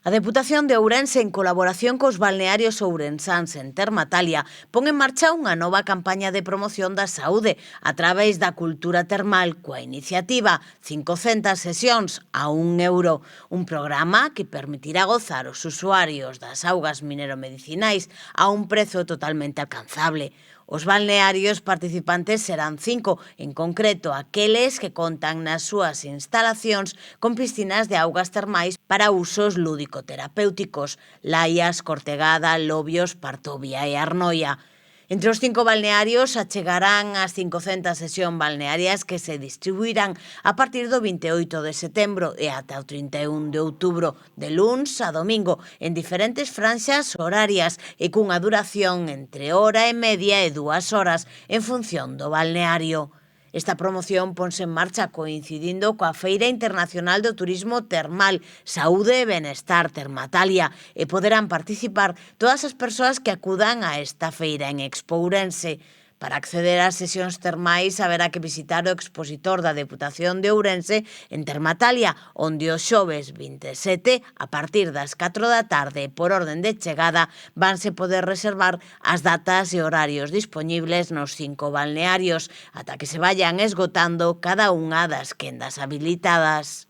A Deputación de Ourense, en colaboración cos balnearios ourensáns en Termatalia, pon en marcha unha nova campaña de promoción da saúde a través da cultura termal coa iniciativa 500 sesións a €1, un programa que permitirá gozar os usuarios das augas mineromedicinais a un prezo totalmente alcanzable. Os balnearios participantes serán 5, en concreto aqueles que contan nas súas instalacións con piscinas de augas termais para usos lúdico-terapéuticos: Laias, Cortegada, Lobios, Partovia e Arnoia. Entre os 5 balnearios achegarán as 500 sesións balnearias que se distribuirán a partir do 28 de setembro e ata o 31 de outubro, de luns a domingo, en diferentes franxas horarias e cunha duración entre hora e media e 2 horas en función do balneario. Esta promoción ponse en marcha coincidindo coa Feira Internacional do Turismo Termal, Saúde e Benestar Termatalia, e poderán participar todas as persoas que acudan a esta feira en Expo Ourense. Para acceder ás sesións termais haberá que visitar o expositor da Deputación de Ourense en Termatalia, onde os xoves 27, a partir das 4 da tarde, por orden de chegada, vanse poder reservar as datas e horarios dispoñibles nos 5 balnearios, ata que se vayan esgotando cada unha das quendas habilitadas.